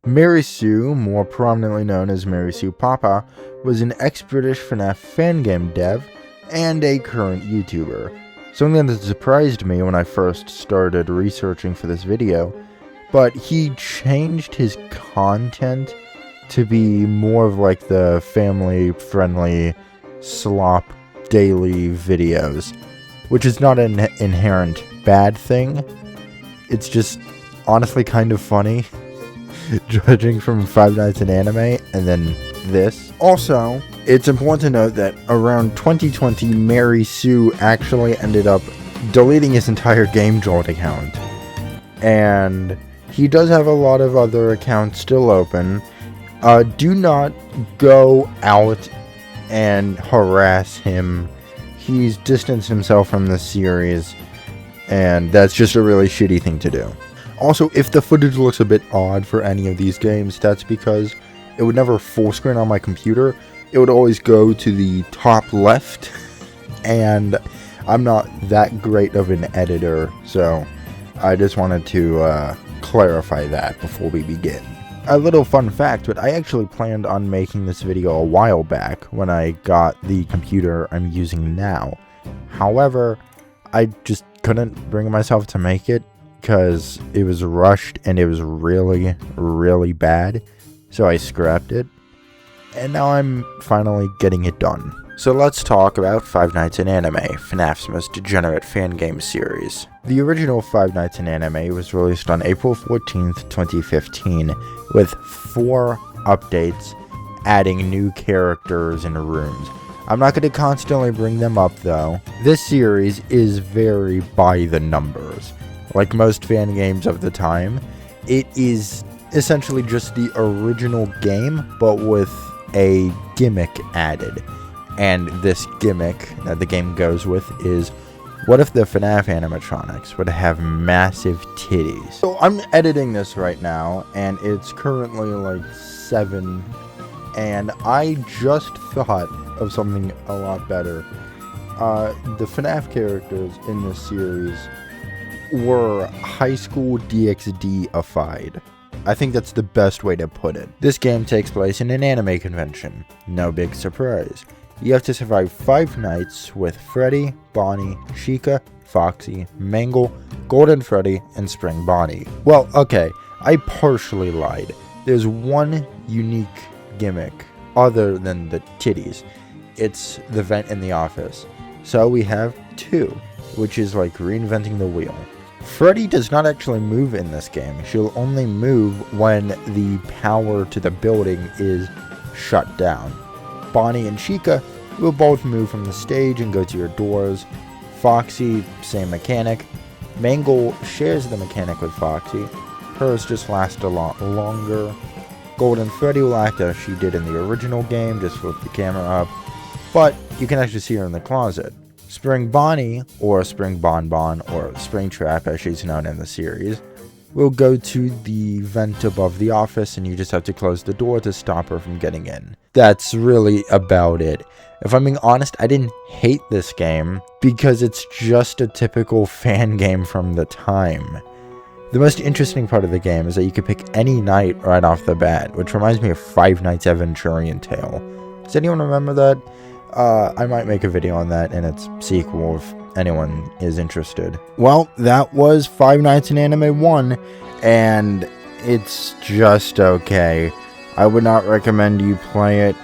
Mary Sue, more prominently known as Mary Sue Papa, was an ex-British FNAF fangame dev and a current YouTuber. Something that surprised me when I first started researching for this video, but he changed his content to be more of like the family-friendly slop daily videos, which is not an inherent bad thing. It's just honestly kind of funny. Judging from Five Nights in Anime and then this. Also, it's important to note that around 2020, Mary Sue actually ended up deleting his entire GameJolt account. And he does have a lot of other accounts still open. Do not go out and harass him. He's distanced himself from the series, and that's just a really shitty thing to do. Also, if the footage looks a bit odd for any of these games, that's because it would never full screen on my computer. It would always go to the top left, and I'm not that great of an editor, so I just wanted to clarify that before we begin. A little fun fact, but I actually planned on making this video a while back when I got the computer I'm using now. However, I just couldn't bring myself to make it, because it was rushed and it was really, really bad, so I scrapped it, and now I'm finally getting it done. So let's talk about Five Nights in Anime, FNAF's most degenerate fan game series. The original Five Nights in Anime was released on April 14th, 2015, with 4 updates, adding new characters and rooms. I'm not going to constantly bring them up though. This series is very by the numbers. Like most fan games of the time, it is essentially just the original game, but with a gimmick added. And this gimmick that the game goes with is, what if the FNAF animatronics would have massive titties? So I'm editing this right now, and it's currently like 7, and I just thought of something a lot better. The FNAF characters in this series were high school DxD-ified. I think that's the best way to put it. This game takes place in an anime convention. No big surprise. You have to survive 5 nights with Freddy, Bonnie, Chica, Foxy, Mangle, Golden Freddy, and Spring Bonnie. Well, okay, I partially lied. There's one unique gimmick other than the titties. It's the vent in the office. So we have 2, which is like reinventing the wheel. Freddy does not actually move in this game. She'll only move when the power to the building is shut down. Bonnie and Chica will both move from the stage and go to your doors. Foxy, same mechanic. Mangle shares the mechanic with Foxy. Hers just lasts a lot longer. Golden Freddy will act as she did in the original game, just flip the camera up. But you can actually see her in the closet. Spring Bonnie, or Spring Bonbon, or Spring Trap as she's known in the series, will go to the vent above the office, and you just have to close the door to stop her from getting in. That's really about it. If I'm being honest, I didn't hate this game, because it's just a typical fan game from the time. The most interesting part of the game is that you can pick any night right off the bat, which reminds me of Five Nights Adventurean Tale. Does anyone remember that? I might make a video on that and its sequel if anyone is interested. Well, that was Five Nights in Anime 1, and it's just okay. I would not recommend you play it,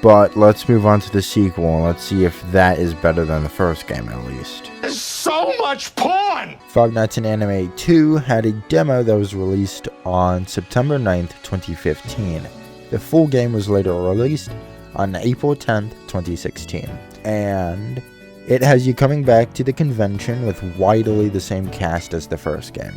but let's move on to the sequel and let's see if that is better than the first game at least. There's so much porn! Five Nights in Anime 2 had a demo that was released on September 9th, 2015. The full game was later released on April 10th, 2016. And it has you coming back to the convention with widely the same cast as the first game.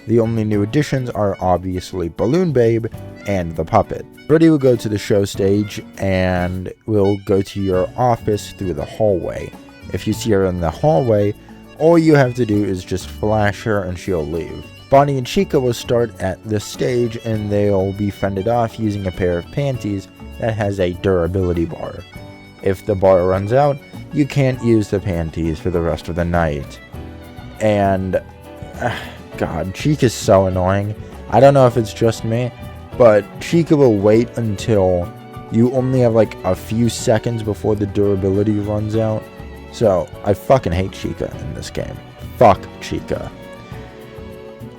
The only new additions are obviously Balloon Babe and the puppet. Freddy will go to the show stage and will go to your office through the hallway. If you see her in the hallway, all you have to do is just flash her and she'll leave. Bonnie and Chica will start at the stage and they'll be fended off using a pair of panties that has a durability bar. If the bar runs out, you can't use the panties for the rest of the night. And God, Chica's so annoying. I don't know if it's just me, but Chica will wait until you only have like a few seconds before the durability runs out. So I fucking hate Chica in this game. Fuck Chica.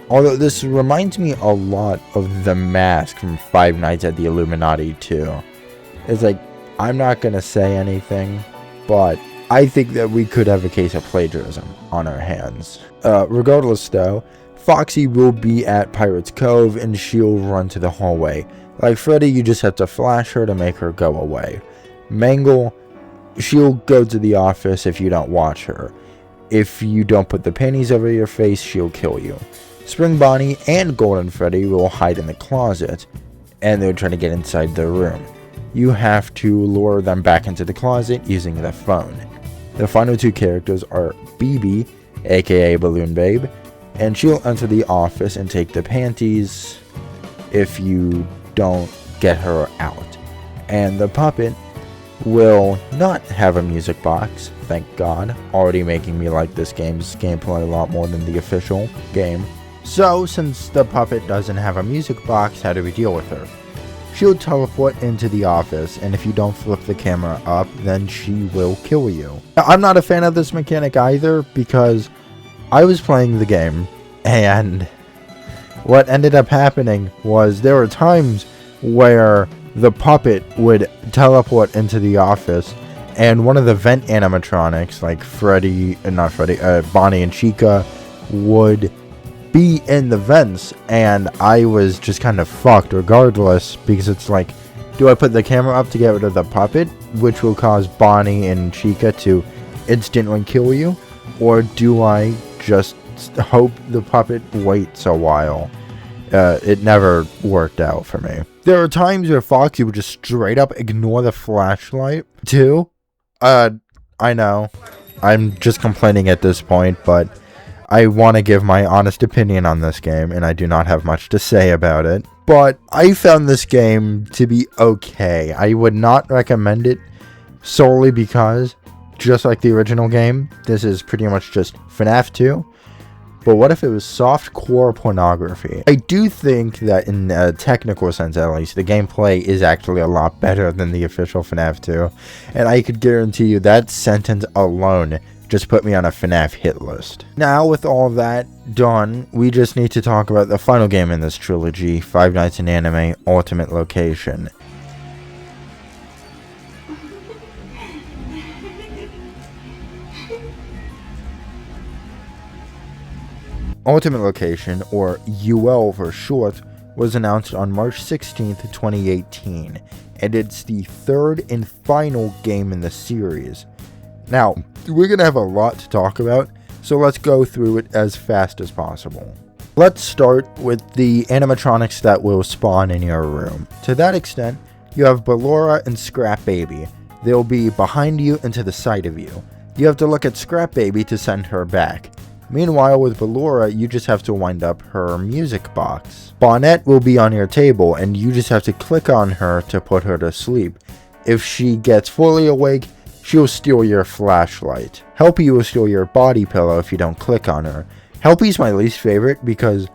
Although this reminds me a lot of the mask from Five Nights at the Illuminati too. It's like, I'm not gonna say anything, but I think that we could have a case of plagiarism on our hands. Regardless though, Foxy will be at Pirate's Cove and she'll run to the hallway. Like Freddy, you just have to flash her to make her go away. Mangle, she'll go to the office if you don't watch her. If you don't put the panties over your face, she'll kill you. Spring Bonnie and Golden Freddy will hide in the closet, and they'll try to get inside the room. You have to lure them back into the closet using the phone. The final two characters are BB, aka Balloon Babe, and she'll enter the office and take the panties if you don't get her out. And the puppet will not have a music box, thank God, already making me like this game's gameplay a lot more than the official game. So, since the puppet doesn't have a music box, how do we deal with her? She'll teleport into the office, and if you don't flip the camera up, then she will kill you. Now, I'm not a fan of this mechanic either, because I was playing the game, and what ended up happening was there were times where the puppet would teleport into the office, and one of the vent animatronics, like Bonnie and Chica, would be in the vents, and I was just kind of fucked regardless, because it's like, do I put the camera up to get rid of the puppet, which will cause Bonnie and Chica to instantly kill you, or do I just hope the puppet waits a while? It never worked out for me. There are times where Foxy would just straight up ignore the flashlight too. I know, I'm just complaining at this point, but I want to give my honest opinion on this game, and I do not have much to say about it. But I found this game to be okay. I would not recommend it solely because, just like the original game, this is pretty much just FNAF 2. But what if it was softcore pornography? I do think that in a technical sense at least, the gameplay is actually a lot better than the official FNAF 2. And I could guarantee you that sentence alone just put me on a FNAF hit list. Now, with all that done, we just need to talk about the final game in this trilogy, Five Nights in Anime Ultimate Location. Ultimate Location, or UL for short, was announced on March 16th, 2018, and it's the third and final game in the series. Now, we're going to have a lot to talk about, so let's go through it as fast as possible. Let's start with the animatronics that will spawn in your room. To that extent, you have Ballora and Scrap Baby. They'll be behind you and to the side of you. You have to look at Scrap Baby to send her back. Meanwhile, with Ballora, you just have to wind up her music box. Bonnet will be on your table, and you just have to click on her to put her to sleep. If she gets fully awake, she'll steal your flashlight. Helpy will steal your body pillow if you don't click on her. Helpy's my least favorite because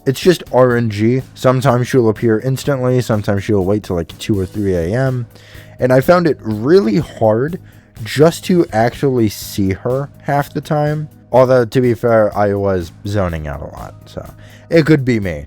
it's just RNG. Sometimes she'll appear instantly, sometimes she'll wait till like 2 or 3 a.m. And I found it really hard just to actually see her half the time. Although, to be fair, I was zoning out a lot, so it could be me.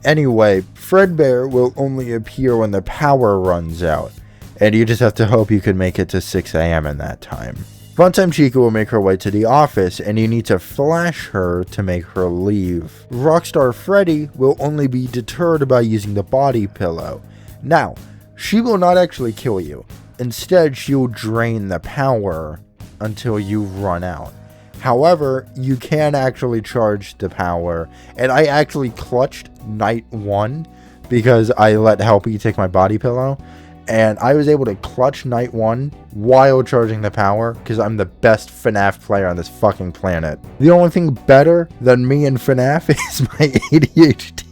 Anyway, Fredbear will only appear when the power runs out, and you just have to hope you can make it to 6 a.m. in that time. Funtime Chica will make her way to the office, and you need to flash her to make her leave. Rockstar Freddy will only be deterred by using the body pillow. Now, she will not actually kill you. Instead, she'll drain the power until you run out. However, you can actually charge the power, and I actually clutched night 1 because I let Helpy take my body pillow, and I was able to clutch night 1 while charging the power because I'm the best FNAF player on this fucking planet. The only thing better than me in FNAF is my ADHD.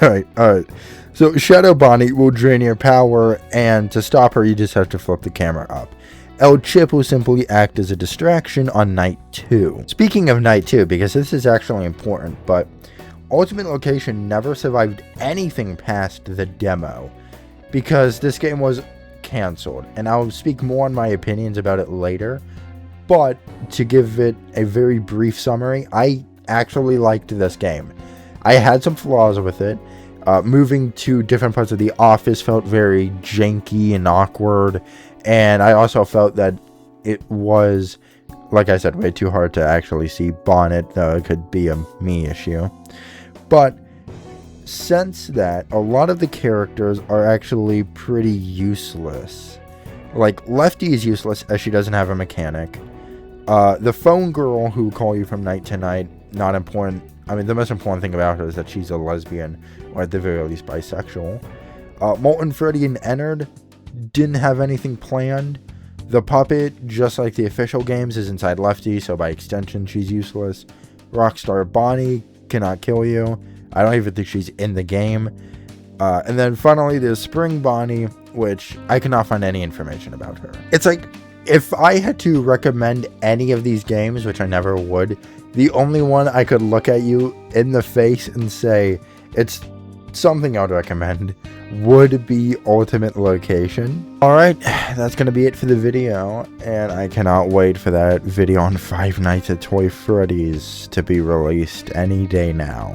Alright. So Shadow Bonnie will drain your power, and to stop her, you just have to flip the camera up. El Chip will simply act as a distraction on night 2. Speaking of night 2, because this is actually important, but Ultimate Location never survived anything past the demo because this game was canceled, and I'll speak more on my opinions about it later. But to give it a very brief summary, I actually liked this game. I had some flaws with it. Moving to different parts of the office felt very janky and awkward, and I also felt that it was, like I said, way too hard to actually see Bonnet, though it could be a me issue. But since that, a lot of the characters are actually pretty useless. Like, Lefty is useless as she doesn't have a mechanic. The phone girl who call you from night to night, not important. I mean, the most important thing about her is that she's a lesbian, or at the very least bisexual. Molten Freddy and Ennard didn't have anything planned. The puppet, just like the official games, is inside Lefty, so by extension she's useless. Rockstar Bonnie cannot kill you. I don't even think she's in the game. And then finally there's Spring Bonnie, which I cannot find any information about her. It's like, if I had to recommend any of these games, which I never would, the only one I could look at you in the face and say it's something I would recommend would be Ultimate Location. Alright, that's going to be it for the video, and I cannot wait for that video on Five Nights at Toy Freddy's to be released any day now.